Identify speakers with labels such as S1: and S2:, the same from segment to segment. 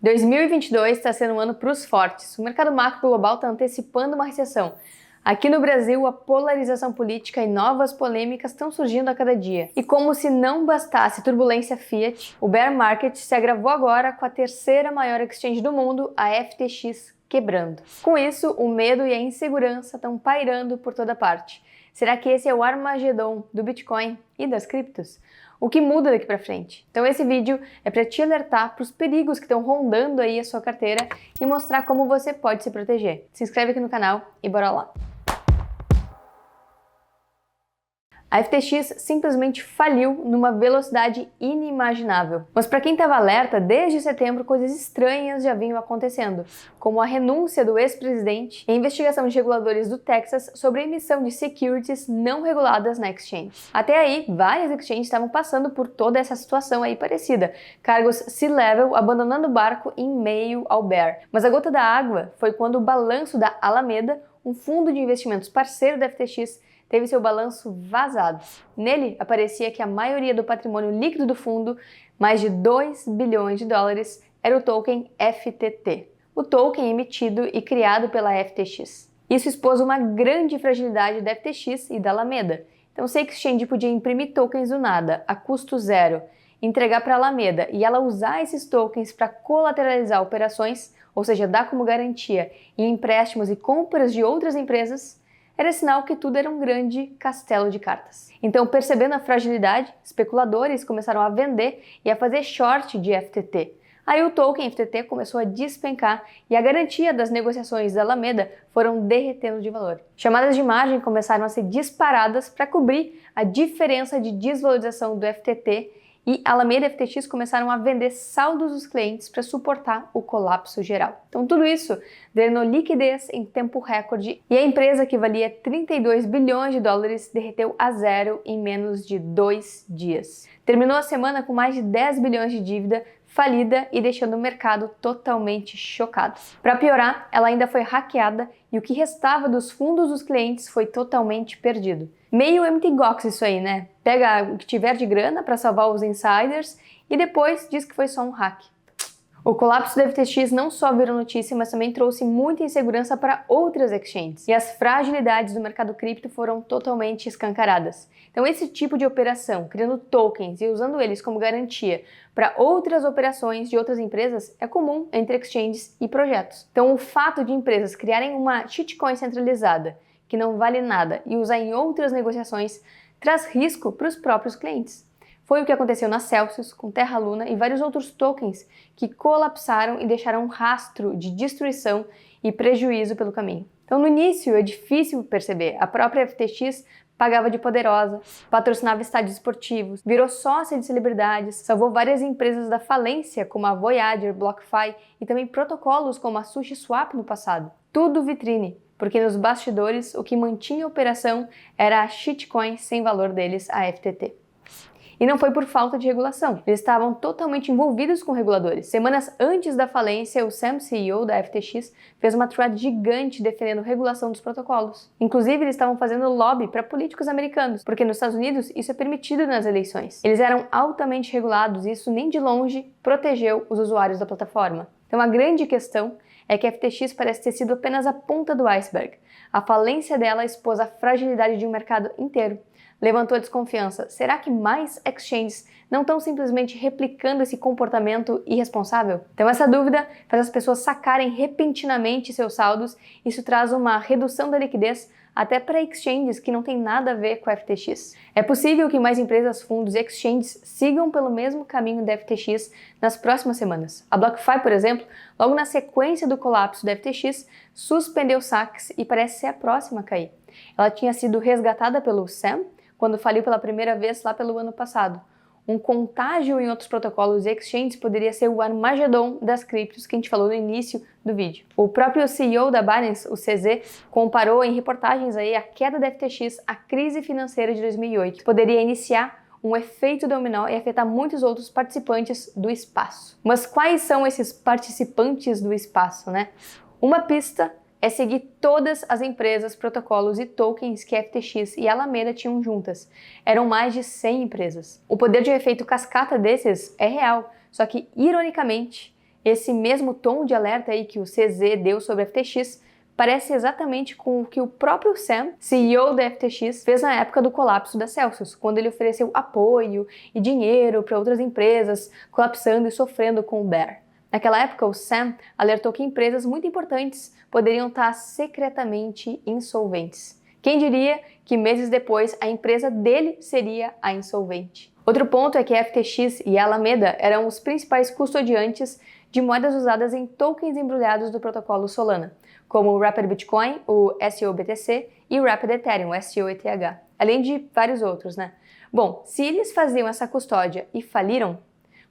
S1: 2022 está sendo um ano para os fortes. O mercado macro global está antecipando uma recessão. Aqui no Brasil, a polarização política e novas polêmicas estão surgindo a cada dia. E como se não bastasse turbulência Fiat, o bear market se agravou agora com a terceira maior exchange do mundo, a FTX, quebrando. Com isso, o medo e a insegurança estão pairando por toda parte. Será que esse é o Armagedon do Bitcoin e das criptos? O que muda daqui para frente? Então esse vídeo é para te alertar para os perigos que estão rondando aí a sua carteira e mostrar como você pode se proteger. Se inscreve aqui no canal e bora lá! A FTX simplesmente faliu numa velocidade inimaginável. Mas para quem estava alerta, desde setembro coisas estranhas já vinham acontecendo, como a renúncia do ex-presidente e a investigação de reguladores do Texas sobre a emissão de securities não reguladas na exchange. Até aí, várias exchanges estavam passando por toda essa situação aí parecida, cargos C-level abandonando o barco em meio ao bear. Mas a gota da água foi quando o balanço da Alameda, um fundo de investimentos parceiro da FTX, teve seu balanço vazado. Nele, aparecia que a maioria do patrimônio líquido do fundo, mais de 2 bilhões de dólares, era o token FTT, o token emitido e criado pela FTX. Isso expôs uma grande fragilidade da FTX e da Alameda. Então, se a exchange podia imprimir tokens do nada, a custo zero, entregar para a Alameda e ela usar esses tokens para colateralizar operações, ou seja, dar como garantia em empréstimos e compras de outras empresas, era sinal que tudo era um grande castelo de cartas. Então, percebendo a fragilidade, especuladores começaram a vender e a fazer short de FTT. Aí o token FTT começou a despencar e a garantia das negociações da Alameda foram derretendo de valor. Chamadas de margem começaram a ser disparadas para cobrir a diferença de desvalorização do FTT e Alameda e FTX começaram a vender saldos dos clientes para suportar o colapso geral. Então tudo isso drenou liquidez em tempo recorde e a empresa, que valia 32 bilhões de dólares, derreteu a zero em menos de 2 dias. Terminou a semana com mais de 10 bilhões de dívida, falida e deixando o mercado totalmente chocado. Para piorar, ela ainda foi hackeada e o que restava dos fundos dos clientes foi totalmente perdido. Meio Mt. Gox isso aí, né? Pega o que tiver de grana para salvar os insiders e depois diz que foi só um hack. O colapso da FTX não só virou notícia, mas também trouxe muita insegurança para outras exchanges. E as fragilidades do mercado cripto foram totalmente escancaradas. Então esse tipo de operação, criando tokens e usando eles como garantia para outras operações de outras empresas, é comum entre exchanges e projetos. Então o fato de empresas criarem uma shitcoin centralizada, que não vale nada, e usar em outras negociações, traz risco para os próprios clientes. Foi o que aconteceu na Celsius, com Terra Luna e vários outros tokens que colapsaram e deixaram um rastro de destruição e prejuízo pelo caminho. Então no início é difícil perceber, a própria FTX pagava de poderosa, patrocinava estádios esportivos, virou sócia de celebridades, salvou várias empresas da falência como a Voyager, BlockFi e também protocolos como a SushiSwap no passado. Tudo vitrine, porque nos bastidores o que mantinha a operação era a shitcoin sem valor deles, a FTT. E não foi por falta de regulação. Eles estavam totalmente envolvidos com reguladores. Semanas antes da falência, o Sam, CEO da FTX, fez uma thread gigante defendendo regulação dos protocolos. Inclusive, eles estavam fazendo lobby para políticos americanos, porque nos Estados Unidos isso é permitido nas eleições. Eles eram altamente regulados e isso nem de longe protegeu os usuários da plataforma. Então a grande questão é que a FTX parece ter sido apenas a ponta do iceberg. A falência dela expôs a fragilidade de um mercado inteiro. Levantou a desconfiança. Será que mais exchanges não estão simplesmente replicando esse comportamento irresponsável? Então essa dúvida faz as pessoas sacarem repentinamente seus saldos. Isso traz uma redução da liquidez até para exchanges que não tem nada a ver com a FTX. É possível que mais empresas, fundos e exchanges sigam pelo mesmo caminho da FTX nas próximas semanas. A BlockFi, por exemplo, logo na sequência do colapso da FTX, suspendeu saques e parece ser a próxima a cair. Ela tinha sido resgatada pelo Sam, quando faliu pela primeira vez lá pelo ano passado. Um contágio em outros protocolos e exchanges poderia ser o Armagedon das criptos que a gente falou no início do vídeo. O próprio CEO da Binance, o CZ, comparou em reportagens aí a queda da FTX à crise financeira de 2008, que poderia iniciar um efeito dominó e afetar muitos outros participantes do espaço. Mas quais são esses participantes do espaço, né? Uma pista é seguir todas as empresas, protocolos e tokens que a FTX e a Alameda tinham juntas. Eram mais de 100 empresas. O poder de efeito cascata desses é real, só que, ironicamente, Esse mesmo tom de alerta aí que o CZ deu sobre a FTX parece exatamente com o que o próprio Sam, CEO da FTX, fez na época do colapso da Celsius, quando ele ofereceu apoio e dinheiro para outras empresas colapsando e sofrendo com o bear. Naquela época, o Sam alertou que empresas muito importantes poderiam estar secretamente insolventes. Quem diria que meses depois a empresa dele seria a insolvente? Outro ponto é que a FTX e a Alameda eram os principais custodiantes de moedas usadas em tokens embrulhados do protocolo Solana, como o Rapid Bitcoin, o SOBTC, e o Rapid Ethereum, o SOETH, além de vários outros, né? Bom, se eles faziam essa custódia e faliram,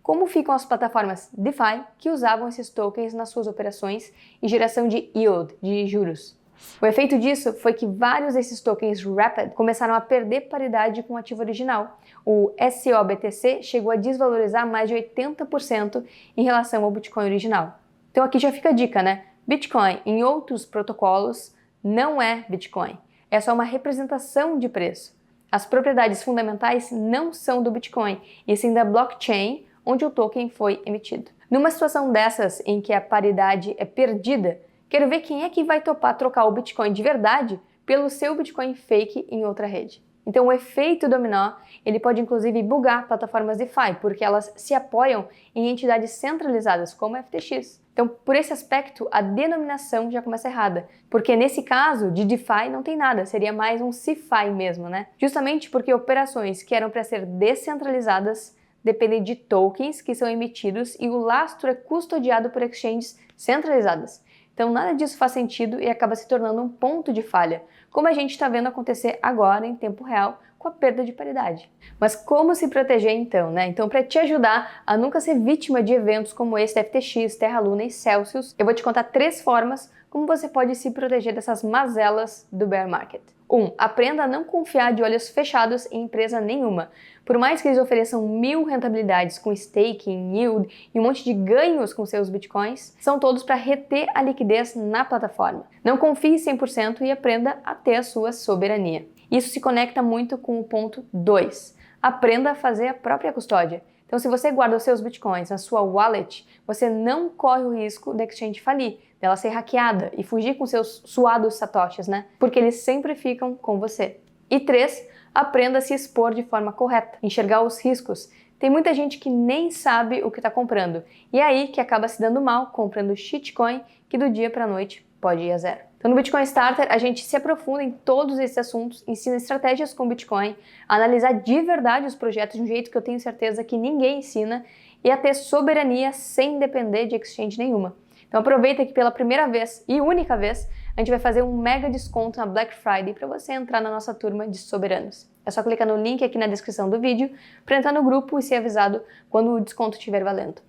S1: como ficam as plataformas DeFi que usavam esses tokens nas suas operações e geração de yield, de juros? O efeito disso foi que vários desses tokens Rapid começaram a perder paridade com o ativo original. O SOBTC chegou a desvalorizar mais de 80% em relação ao Bitcoin original. Então aqui já fica a dica, né? Bitcoin em outros protocolos não é Bitcoin. É só uma representação de preço. As propriedades fundamentais não são do Bitcoin, e sim da blockchain onde o token foi emitido. Numa situação dessas em que a paridade é perdida, quero ver quem é que vai topar trocar o Bitcoin de verdade pelo seu Bitcoin fake em outra rede. Então o efeito dominó, ele pode inclusive bugar plataformas DeFi, porque elas se apoiam em entidades centralizadas, como a FTX. Então, por esse aspecto, a denominação já começa errada, porque nesse caso, de DeFi não tem nada, seria mais um CeFi mesmo, né? Justamente porque operações que eram para ser descentralizadas dependem de tokens que são emitidos e o lastro é custodiado por exchanges centralizadas. Então nada disso faz sentido e acaba se tornando um ponto de falha, como a gente está vendo acontecer agora em tempo real com a perda de paridade. Mas como se proteger então, né? Então para te ajudar a nunca ser vítima de eventos como esse da FTX, Terra Luna e Celsius, eu vou te contar 3 formas como você pode se proteger dessas mazelas do bear market. 1. Aprenda a não confiar de olhos fechados em empresa nenhuma. Por mais que eles ofereçam 1000 rentabilidades com staking, yield e um monte de ganhos com seus bitcoins, são todos para reter a liquidez na plataforma. Não confie 100% e aprenda a ter a sua soberania. Isso se conecta muito com o ponto 2. Aprenda a fazer a própria custódia. Então, se você guarda os seus bitcoins na sua wallet, você não corre o risco da exchange falir, dela ser hackeada e fugir com seus suados satoshis, né? Porque eles sempre ficam com você. E 3, aprenda a se expor de forma correta, enxergar os riscos. Tem muita gente que nem sabe o que está comprando, e é aí que acaba se dando mal comprando shitcoin que do dia para a noite pode ir a zero. Então no Bitcoin Starter a gente se aprofunda em todos esses assuntos, ensina estratégias com Bitcoin, a analisar de verdade os projetos de um jeito que eu tenho certeza que ninguém ensina e a ter soberania sem depender de exchange nenhuma. Então aproveita que pela primeira vez e única vez a gente vai fazer um mega desconto na Black Friday para você entrar na nossa turma de soberanos. É só clicar no link aqui na descrição do vídeo para entrar no grupo e ser avisado quando o desconto estiver valendo.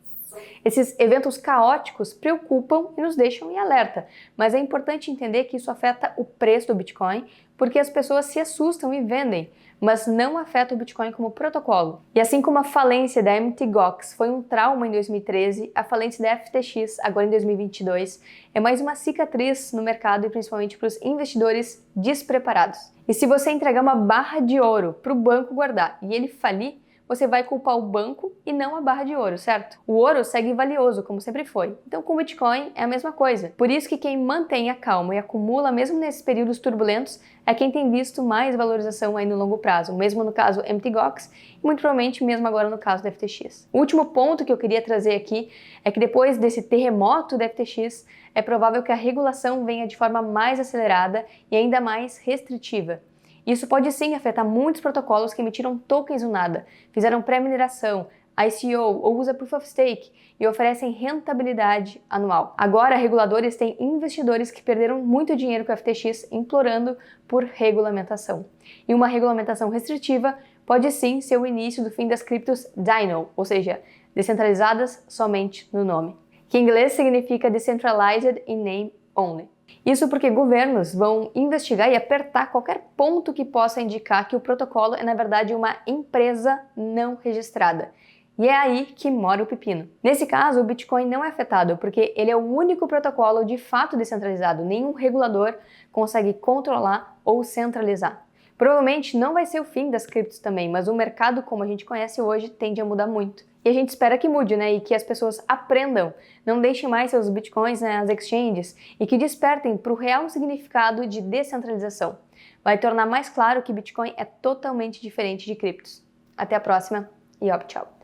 S1: Esses eventos caóticos preocupam e nos deixam em alerta, mas é importante entender que isso afeta o preço do Bitcoin, porque as pessoas se assustam e vendem, mas não afeta o Bitcoin como protocolo. E assim como a falência da Mt. Gox foi um trauma em 2013, a falência da FTX agora em 2022 é mais uma cicatriz no mercado e principalmente para os investidores despreparados. E se você entregar uma barra de ouro para o banco guardar e ele falir, você vai culpar o banco e não a barra de ouro, certo? O ouro segue valioso, como sempre foi. Então com o Bitcoin é a mesma coisa. Por isso que quem mantém a calma e acumula mesmo nesses períodos turbulentos é quem tem visto mais valorização aí no longo prazo, mesmo no caso Mt. Gox e muito provavelmente mesmo agora no caso da FTX. O último ponto que eu queria trazer aqui é que depois desse terremoto da FTX, é provável que a regulação venha de forma mais acelerada e ainda mais restritiva. Isso pode sim afetar muitos protocolos que emitiram tokens do nada, fizeram pré-mineração, ICO ou usa Proof of Stake e oferecem rentabilidade anual. Agora, reguladores têm investidores que perderam muito dinheiro com a FTX implorando por regulamentação. E uma regulamentação restritiva pode sim ser o início do fim das criptos DINO, ou seja, descentralizadas somente no nome, que em inglês significa Decentralized in Name Only. Isso porque governos vão investigar e apertar qualquer ponto que possa indicar que o protocolo é, na verdade, uma empresa não registrada. E é aí que mora o pepino. Nesse caso, o Bitcoin não é afetado, porque ele é o único protocolo de fato descentralizado. Nenhum regulador consegue controlar ou centralizar. Provavelmente não vai ser o fim das criptos também, mas o mercado como a gente conhece hoje tende a mudar muito. E a gente espera que mude, né? E que as pessoas aprendam, não deixem mais seus bitcoins nas exchanges e que despertem para o real significado de descentralização. Vai tornar mais claro que Bitcoin é totalmente diferente de criptos. Até a próxima e tchau!